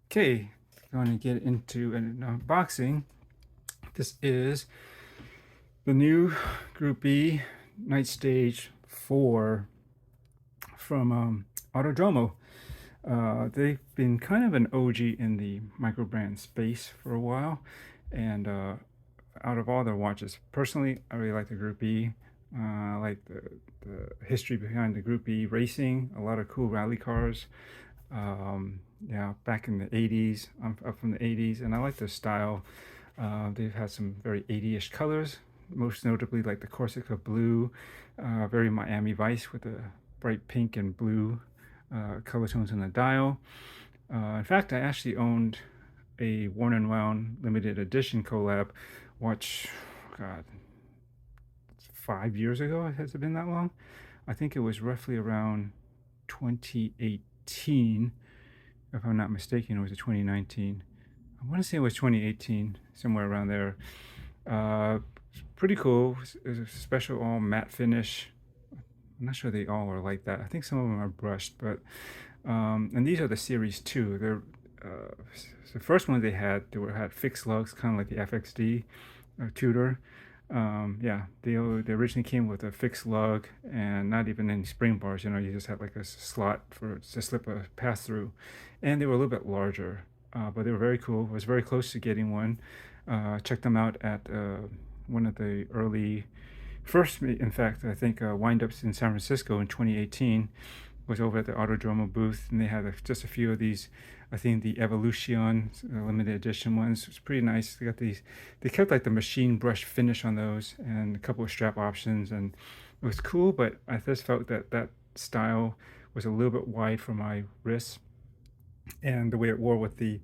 Okay, going to get into an unboxing. This is the new Group B Night Stage 4 from Autodromo. They've been kind of an OG in the microbrand space for a while, and out of all their watches, personally, I really like the Group B. I like the history behind the Group B racing, a lot of cool rally cars. Yeah, back in the 80s, I'm up from the 80s, and I like their style. They've had some very 80-ish colors, most notably like the Corsica blue, very Miami Vice with the bright pink and blue color tones in the dial. In fact, I actually owned a Worn and Wound limited edition collab watch, God, 5 years ago. Has it been that long? I think it was roughly around 2018. If I'm not mistaken, it was 2019. I want to say it was 2018, somewhere around there. Pretty cool. It's a special all matte finish. I'm not sure they all are like that. I think some of them are brushed, but and these are the Series 2. They're the first one they had fixed lugs, kind of like the FXD Tudor. Yeah, they originally came with a fixed lug and not even any spring bars. You know, you just had like a slot for to slip a pass through, and they were a little bit larger, but they were very cool. I was very close to getting one. Checked them out at one of the early first, in fact, I think windups in San Francisco in 2018 was over at the Autodromo booth, and they had just a few of these. I think the Evolution limited edition ones. It's pretty nice. They got these. They kept like the machine brush finish on those, and a couple of strap options, and it was cool. But I just felt that that style was a little bit wide for my wrists, and the way it wore with the.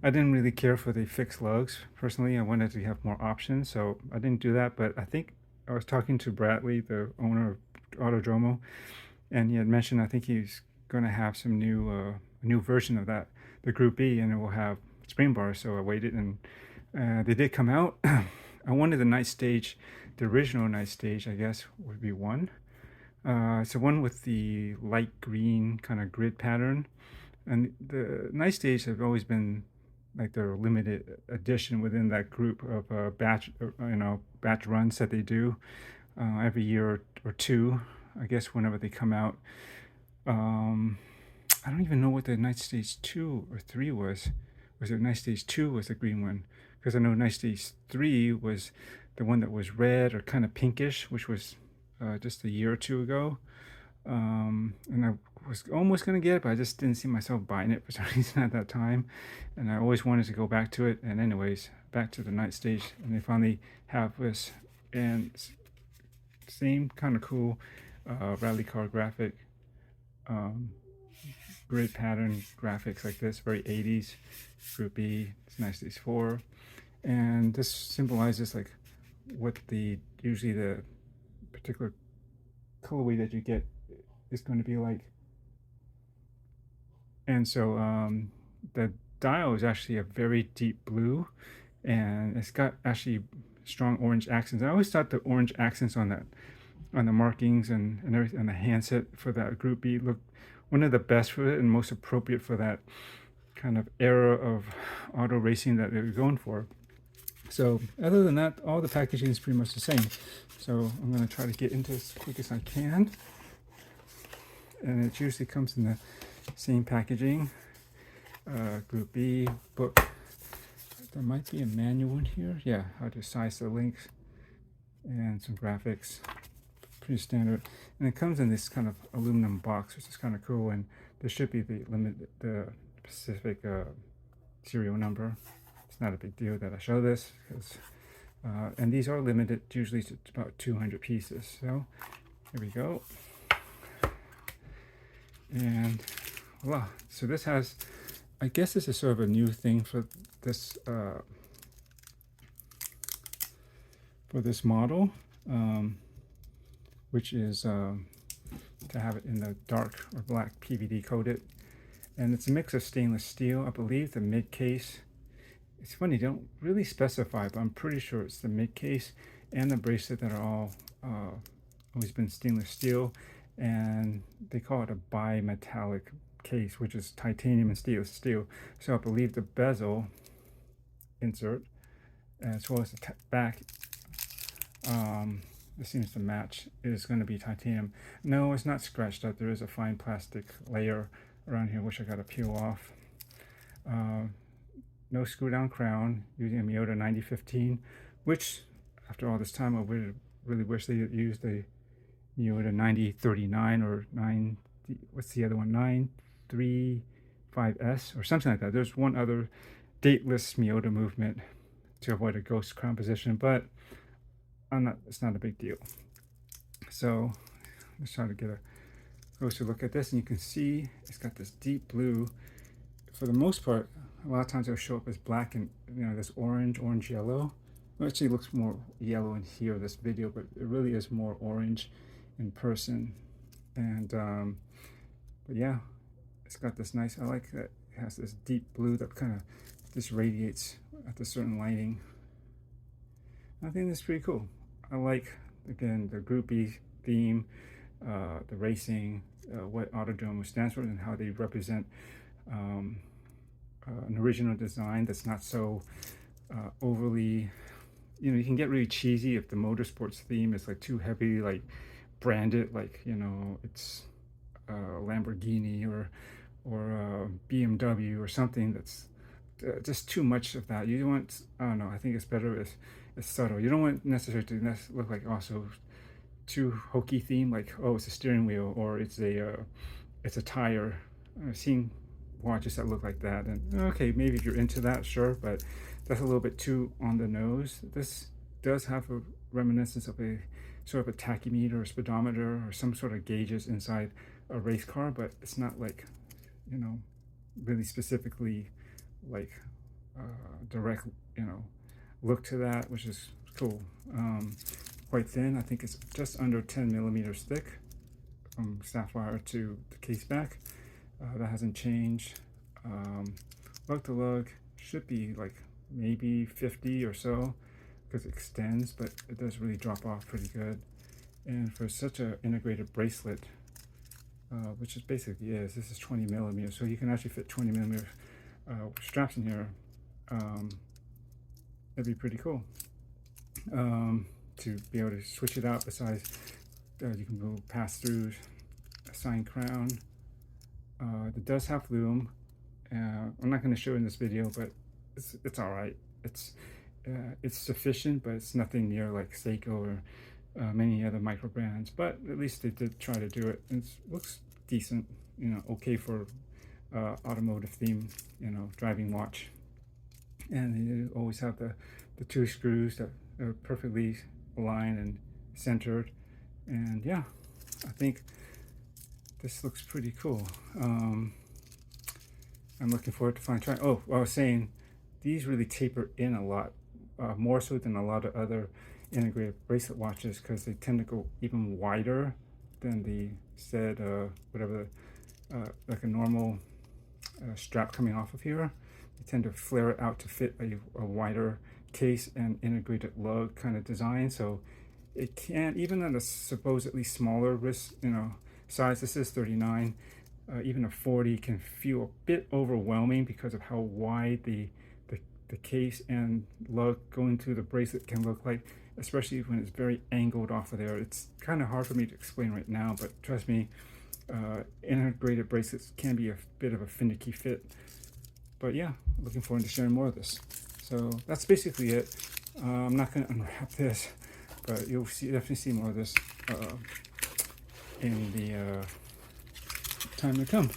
I didn't really care for the fixed lugs personally. I wanted to have more options, so I didn't do that. But I think I was talking to Bradley, the owner of Autodromo, and he had mentioned I think he's going to have some new version of that, the Group B, and it will have spring bars. So I waited, and they did come out. I wanted the night stage, the original night stage, I guess, would be one. It's the one with the light green kind of grid pattern, and the night stage have always been like their limited edition within that group of batch runs that they do every year or two, I guess, whenever they come out. Um, I don't even know what the Night Stage 2 or 3 was. Was it Night Stage 2 was the green one? Because I know Night Stage 3 was the one that was red or kind of pinkish, which was just a year or two ago. And I was almost going to get it, but I just didn't see myself buying it for some reason at that time. And I always wanted to go back to it. And anyways, back to the Night Stage. And they finally have this. And same kind of cool rally car graphic, um, grid pattern graphics like this, very 80s. Group B, it's Night Stage 4. And this symbolizes like what the usually the particular colorway that you get is going to be like. And so the dial is actually a very deep blue, and it's got actually strong orange accents. I always thought the orange accents on that, on the markings and everything, on the handset for that Group B looked one of the best for it and most appropriate for that kind of era of auto racing that they were going for. So other than that, all the packaging is pretty much the same. So I'm going to try to get into this as quick as I can. And it usually comes in the same packaging. Group B book. There might be a manual in here. Yeah, how to size the links and some graphics. Pretty standard. And it comes in this kind of aluminum box, which is kind of cool. And there should be the specific serial number. It's not a big deal that I show this, because and these are limited usually to about 200 pieces. So here we go. And voila. So this has, I guess this is sort of a new thing for this model, which is to have it in the dark or black PVD coated. And it's a mix of stainless steel. I believe the mid case, it's funny, they don't really specify, but I'm pretty sure it's the mid case and the bracelet that are all always been stainless steel. And they call it a bi-metalic case, which is titanium and stainless steel. So I believe the bezel insert, as well as the back, this seems to match, is going to be titanium. No, it's not scratched up. There is a fine plastic layer around here, which I got to peel off. No screw down crown, using a Miyota 9015, which after all this time I would really wish they had used a Miyota 9039 or 9, what's the other one, 935S or something like that. There's one other dateless Miyota movement to avoid a ghost crown position, but it's not a big deal. So let's try to get a closer look at this, and you can see it's got this deep blue. For the most part, a lot of times it'll show up as black and, you know, this orange yellow. It actually looks more yellow in here, this video, but it really is more orange in person. And but yeah, it's got this nice, I like that it has this deep blue that kind of just radiates at a certain lighting. I think that's pretty cool. I like, again, the Group B theme, the racing, what Autodromo stands for, and how they represent an original design that's not so overly, you know, you can get really cheesy if the motorsports theme is like too heavy, like branded, like, you know, it's Lamborghini or BMW or something that's just too much of that. You don't want, I don't know, I think it's better if it's subtle. You don't want necessarily to look like also too hokey theme, like, oh, it's a steering wheel or it's a tire. I've seen watches that look like that, and okay, maybe if you're into that, sure, but that's a little bit too on the nose. This does have a reminiscence of a sort of a tachymeter or speedometer or some sort of gauges inside a race car, but it's not like, you know, really specifically like direct, you know, look to that, which is cool. Quite thin. I think it's just under 10 millimeters thick from sapphire to the case back. That hasn't changed. Lug to lug should be like maybe 50 or so because it extends, but it does really drop off pretty good. And for such an integrated bracelet, which is basically is, this is 20 millimeters, so you can actually fit 20 millimeter straps in here. That'd be pretty cool to be able to switch it out. Besides, you can go pass through a signed crown. It does have loom. I'm not going to show it in this video, but it's all right. It's sufficient, but it's nothing near like Seiko or many other micro brands. But at least they did try to do it. It looks decent, you know, okay for automotive theme, you know, driving watch. And they always have the two screws that are perfectly aligned and centered. And yeah, I think this looks pretty cool. I'm looking forward to trying. Oh, I was saying, these really taper in a lot, more so than a lot of other integrated bracelet watches, because they tend to go even wider than the said whatever, like a normal strap coming off of here. They tend to flare it out to fit a wider case and integrated lug kind of design. So it can't, even at a supposedly smaller wrist, you know, size, this is 39, even a 40 can feel a bit overwhelming because of how wide the case and lug going through the bracelet can look like, especially when it's very angled off of there. It's kind of hard for me to explain right now, but trust me, integrated bracelets can be a bit of a finicky fit. But yeah, looking forward to sharing more of this. So that's basically it. I'm not going to unwrap this, but you'll definitely see more of this in the time to come.